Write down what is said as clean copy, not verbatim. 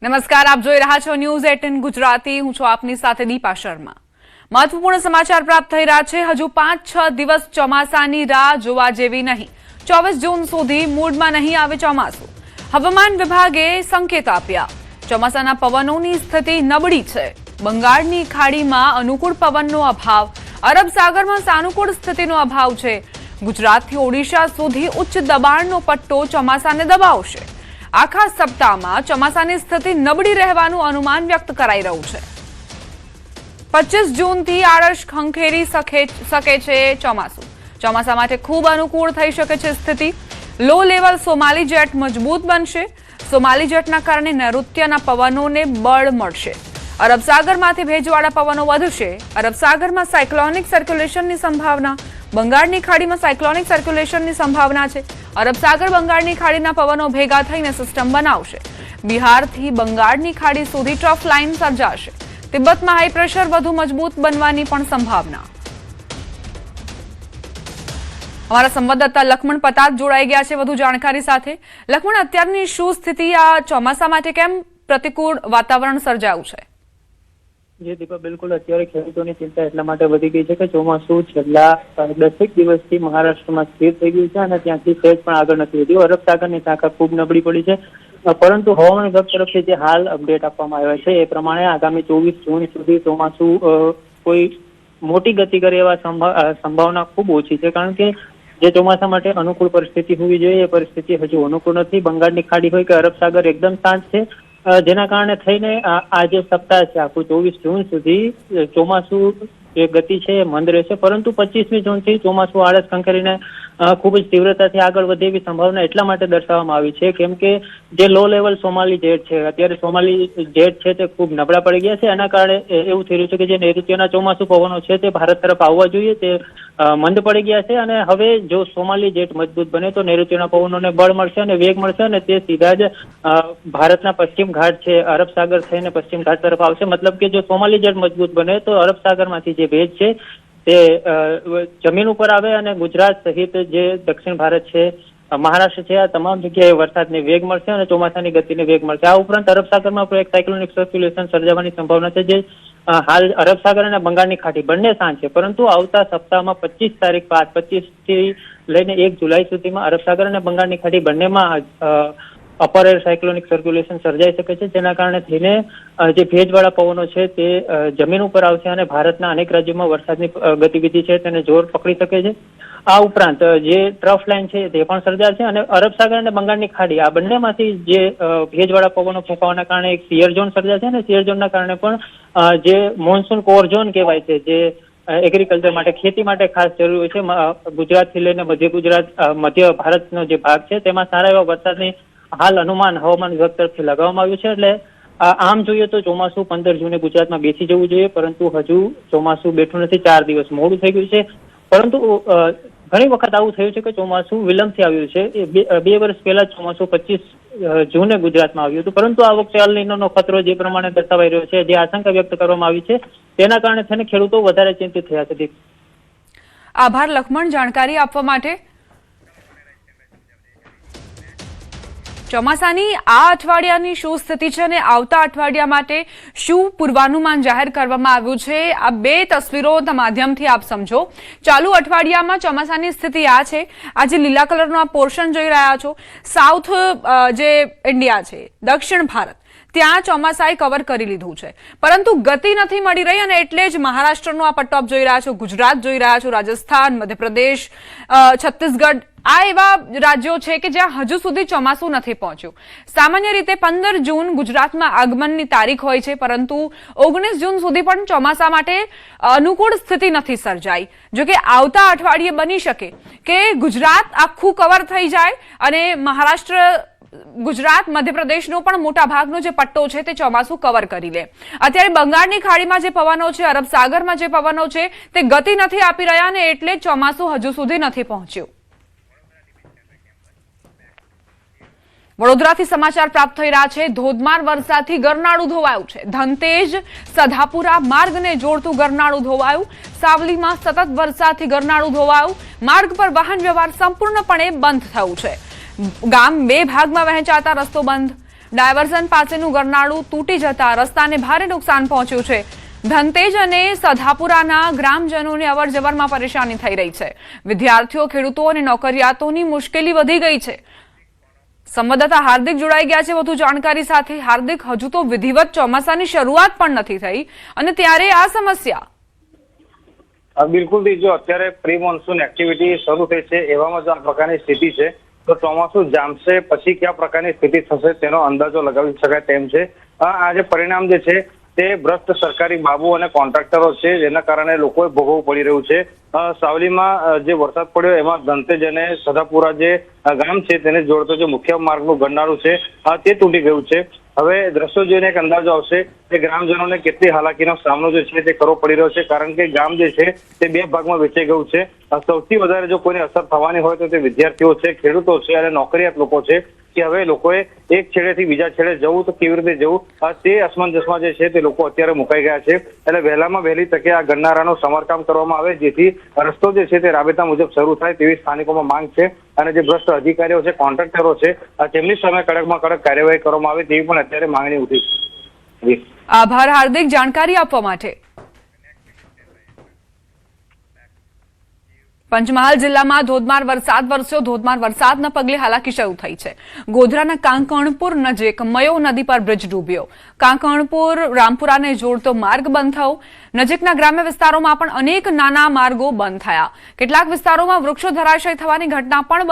નમસ્કાર, આપ જોઈ રહ્યા છો ન્યૂઝ 18 ગુજરાતી. હું છું આપની સાથે દીપા શર્મા. મહત્વપૂર્ણ સમાચાર પ્રાપ્ત થઈ રહ્યા છે. હજુ 5-6 દિવસ ચોમાસાની રાહ જોવા જેવી નહીં. 24 જૂન સુધી મૂડમાં નહીં આવે ચોમાસું. હવામાન વિભાગે સંકેત આપ્યા. ચોમાસાના પવનોની સ્થિતિ નબળી છે. બંગાળની ખાડીમાં અનુકૂળ પવનનો અભાવ, અરબ સાગરમાં સાનુકૂળ સ્થિતિનો અભાવ છે. ગુજરાતથી ઓડિશા સુધી ઉચ્ચ દબાણનો પટ્ટો ચોમાસાને દબાવશે. આખા સપ્તાહમાં ચોમાસાની સ્થિતિ નબળી રહેવાનું અનુમાન વ્યક્ત કરાઈ રહ્યું છે. 25 જૂનથી આળસ ખંખેરી શકે છે ચોમાસું. ચોમાસા માટે ખૂબ અનુકૂળ થઈ શકે છે સ્થિતિ. લો લેવલ સોમાલી જેટ મજબૂત બનશે. સોમાલી જેટના કારણે નૈઋત્યના પવનોને બળ મળશે. અરબ સાગરમાંથી ભેજવાળા પવનો વધશે. અરબ સાગરમાં સાયક્લોનિક સર્ક્યુલેશનની સંભાવના. બંગાળની ખાડીમાં સાયક્લોનિક સર્ક્યુલેશનની સંભાવના છે. અરબ સાગર બંગાળની ખાડીના પવનો ભેગા થઈને સિસ્ટમ બનાવશે. બિહારથી બંગાળની ખાડી સુધી ટ્રફ લાઇન સર્જાશે. તિબ્બતમાં હાઈ પ્રેશર વધુ મજબૂત બનવાની પણ સંભાવના. અમારા સંવાદદાતા લક્ષ્મણ પતાત જોડાઈ ગયા છે વધુ જાણકારી સાથે. લક્ષ્મણ, અત્યારની શું સ્થિતિ? આ ચોમાસા માટે કેમ પ્રતિકૂળ વાતાવરણ સર્જાયું છે? જે દીપા, બિલકુલ અત્યારે ખેડૂતોની ચિંતા એટલા માટે વધી ગઈ છે કે ચોમાસું છેલ્લા 10 દિવસથી મહારાષ્ટ્રમાં સ્થિર થઈ ગયું છે અને ત્યાંથી સહેજ પણ આગળ નથી વધ્યું. અરબ સાગરની શાખા ખૂબ નબળી પડી છે, પરંતુ હવામાન વિભાગ તરફથી જે હાલ અપડેટ આપવામાં આવ્યા છે એ પ્રમાણે આગામી 24 જૂન સુધી ચોમાસું કોઈ મોટી ગતિ કરે એવા સંભાવના ખૂબ ઓછી છે. કારણ કે જે ચોમાસા માટે અનુકૂળ પરિસ્થિતિ હોવી જોઈએ એ પરિસ્થિતિ હજુ અનુકૂળ નથી. બંગાળની ખાડી હોય કે અરબ સાગર એકદમ શાંત છે, જેના કારણે થઈને આ જે સપ્તાહ છે આખું 24 જૂન સુધી ચોમાસું જે ગતિ છે એ મંદ રહેશે. પરંતુ 25મી જૂનથી ચોમાસું આળસ ખંખેરીને ખૂબ જ તીવ્રતાથી આગળ વધે એવી સંભાવના એટલા માટે દર્શાવવામાં આવી છે કેમ કે જે લો લેવલ સોમાલી જેટ છે, અત્યારે સોમાલી જેટ છે તે ખૂબ નબળા પડી ગયા છે. એના કારણે એવું થઈ રહ્યું છે કે જે નૈઋત્યના ચોમાસુ પવનો છે તે ભારત તરફ આવવા જોઈએ તે મંદ પડી ગયા છે. અને હવે જો સોમાલી જેટ મજબૂત બને તો નૈઋત્યના પવનોને બળ મળશે અને વેગ મળશે અને તે સીધા જ ભારતના પશ્ચિમ ઘાટ છે અરબ સાગર થઈને પશ્ચિમ ઘાટ તરફ આવશે. મતલબ કે જો સોમાલી જેટ મજબૂત બને તો અરબ સાગરમાંથી જે ભેજ છે તે જમીન ઉપર આવે અને ગુજરાત સહિત જે દક્ષિણ ભારત છે, મહારાષ્ટ્ર છે, આ તમામ જગ્યાએ વરસાદને વેગ મળશે અને ચોમાસાની ગતિને વેગ મળશે. આ ઉપરાંત અરબ સાગરમાં પણ એક સાયક્લોનિક સર્ક્યુલેશન સર્જાવાની સંભાવના છે જે હાલ અરબ સાગર અને બંગાળની ખાડી બંને શાંત છે, પરંતુ આવતા સપ્તાહમાં 25 તારીખ બાદ 25 થી લઈને 1 જુલાઈ સુધીમાં અરબ સાગર અને બંગાળની ખાડી બંનેમાં અપર એર સાયક્લોનિક સર્ક્યુલેશન સર્જાઈ શકે છે, જેના કારણે થઈને જે ભેજવાળા પવનો છે તે જમીન ઉપર આવશે અને ભારતના અનેક રાજ્યોમાં વરસાદની ગતિવિધિ છે તેને જોર પકડી શકે છે. આ ઉપરાંત જે ટ્રફ લાઇન છે તે પણ સર્જાશે અને અરબ સાગર અને બંગાળની ખાડી આ બંનેમાંથી જે ભેજવાળા પવનો ફૂંકાવાના કારણે એક સિયર ઝોન સર્જાશે અને સિયર ઝોનના કારણે પણ જે મોન્સૂન કોર ઝોન કહેવાય છે, જે એગ્રીકલ્ચર માટે, ખેતી માટે ખાસ જરૂરી છે, ગુજરાતથી લઈને મધ્ય ગુજરાત, મધ્ય ભારતનો જે ભાગ છે તેમાં સારા એવા વરસાદની હાલ અનુમાન હવામાન વિભાગ તરફથી લગાવવામાં આવ્યું છે. એટલે આમ જોઈએ તો ચોમાસું 15 જૂને ગુજરાતમાં બેસી જવું જોઈએ, પરંતુ હજુ ચોમાસું બેઠું નથી. 4 દિવસ મોડું થઈ ગયું છે. પરંતુ ઘણી વખત આવું થયું છે કે ચોમાસું વિલંબથી આવ્યું છે. 2 વર્ષ પહેલા ચોમાસું 25 જૂને ગુજરાતમાં આવ્યું હતું, પરંતુ આ વખતે અલ નીનોનો ખતરો જે પ્રમાણે દર્શાવાઈ રહ્યો છે, જે આશંકા વ્યક્ત કરવામાં આવી છે, તેના કારણે થઈને ખેડૂતો વધારે ચિંતિત થયા છે. આભાર લક્ષ્મણ જાણકારી આપવા માટે. ચોમાસાની આ અઠવાડિયાની શું સ્થિતિ છે અને આવતા અઠવાડિયા માટે શું પૂર્વાનુમાન જાહેર કરવામાં આવ્યું છે, આ બે તસવીરોના માધ્યમથી આપ સમજો. ચાલુ અઠવાડિયામાં ચોમાસાની સ્થિતિ આ છે. આજે લીલા કલરનો આ પોર્શન જોઈ રહ્યા છો, સાઉથ જે ઇન્ડિયા છે, દક્ષિણ ભારત, ત્યાં ચોમાસાએ કવર કરી લીધું છે, પરંતુ ગતિ નથી મળી રહી અને એટલે જ મહારાષ્ટ્રનો આ પટ્ટો આપ જોઈ રહ્યા છો, ગુજરાત જોઈ રહ્યા છો, રાજસ્થાન, મધ્યપ્રદેશ, છત્તીસગઢ, આ એવા રાજ્યો છે કે જ્યાં હજુ સુધી ચોમાસું નથી પહોંચ્યું. સામાન્ય રીતે 15 જૂન ગુજરાતમાં આગમનની તારીખ હોય છે, પરંતુ 19 જૂન સુધી પણ ચોમાસા માટે અનુકૂળ સ્થિતિ નથી સર્જાઈ. જોકે આવતા અઠવાડિયે બની શકે કે ગુજરાત આખું કવર થઈ જાય અને મહારાષ્ટ્ર, ગુજરાત, મધ્યપ્રદેશનો પણ મોટા ભાગનો જે પટ્ટો છે તે ચોમાસું કવર કરી લે. અત્યારે બંગાળની ખાડીમાં જે પવનો છે, અરબ સાગરમાં જે પવનો છે તે ગતિ નથી આપી રહ્યા અને એટલે જ ચોમાસું હજુ સુધી નથી પહોંચ્યું. વડોદરાથી સમાચાર પ્રાપ્ત થઈ રહ્યા છે. ધોધમાર વરસાદથી ગરનાળું ધોવાયું છે. ધનતેજ સધાપુરા માર્ગને જોડતું ગરનાળું ધોવાયું. સાવલીમાં સતત વરસાદથી ગરનાળું ધોવાયું. માર્ગ પર વાહન વ્યવહાર સંપૂર્ણપણે બંધ થયું છે. ગામ બે ભાગમાં વહેંચાતા રસ્તો બંધ. ડાયવર્ઝન પાસેનું ગરનાળું તૂટી જતા રસ્તાને ભારે નુકસાન પહોંચ્યું છે. ધનતેજ અને સધાપુરાના ગ્રામજનોને અવરજવરમાં પરેશાની થઈ રહી છે. વિદ્યાર્થીઓ, ખેડૂતો અને નોકરિયાતોની મુશ્કેલી વધી ગઈ છે. સંવાદદાતા હાર્દિક જોડાઈ ગયા છે વધુ જાણકારી સાથે. હાર્દિક, હજુ તો વિધિવત ચોમાસાની શરૂઆત પણ નથી થઈ અને ત્યારે આ સમસ્યા. બિલકુલ, જો અત્યારે પ્રી મોન્સૂન એક્ટિવિટી શરૂ થઈ છે એવામાં જો આ પ્રકારની સ્થિતિ છે તો ચોમાસું જામશે પછી કયા પ્રકારની સ્થિતિ થશે તેનો અંદાજો લગાવી શકાય તેમ છે. આ જે પરિણામ જે છે તે ભ્રષ્ટ સરકારી બાબુ અને કોન્ટ્રાક્ટરો છે જેના કારણે લોકોએ ભોગવવું પડી રહ્યું છે. સાવલીમાં જે વરસાદ પડ્યો એમાં ધનતેજ અને સદાપુરા જે ગામ છે તેને જોડતો જે મુખ્ય માર્ગનું ગરનાળું છે તે તૂટી ગયું છે. હવે દ્રશ્યો જોઈને એક અંદાજો આવશે કે ગ્રામજનોને કેટલી હાલાકીનો સામનો જે છે તે કરવો પડી રહ્યો છે, કારણ કે ગામ જે છે તે બે ભાગમાં વેચાઈ ગયું છે. સૌથી વધારે જો કોઈને અસર થવાની હોય તો તે વિદ્યાર્થીઓ છે, ખેડૂતો છે અને નોકરિયાત લોકો છે કે હવે લોકોએ એક છેડેથી બીજા છેડે જવું તો કેવી રીતે જવું તે અસમંજસમાં જે છે તે લોકો અત્યારે મુકાઈ ગયા છે. એટલે વહેલામાં વહેલી તકે આ ગરનાળાનું સમારકામ કરવામાં આવે જેથી રસ્તો જે છે તે રાબેતા મુજબ શરૂ થાય તેવી સ્થાનિકોમાં માંગ છે. અને જે ભ્રષ્ટ અધિકારીઓ છે, કોન્ટ્રાક્ટરો છે, તેમની સામે કડકમાં કડક કાર્યવાહી કરવામાં આવે તેવી પણ અત્યારે માંગણી ઉઠી છે. આભાર હાર્દિક, જાણકારી આપવા માટે. પંચમહાલ જિલ્લામાં ધોધમાર વરસાદ વરસ્યો. ધોધમાર વરસાદના પગલે હાલાકી શરૂ થઈ છે. ગોધરાના કાંકણપુર નજીક મયો નદી પર બ્રિજ ડૂબ્યો. કાંકણપુર રામપુરાને જોડતો માર્ગ બંધ થયો. નજીકના ગ્રામ્ય વિસ્તારોમાં પણ અનેક નાના માર્ગો બંધ થયા. કેટલાક વિસ્તારોમાં વૃક્ષો ધરાશય થવાની ઘટના પણ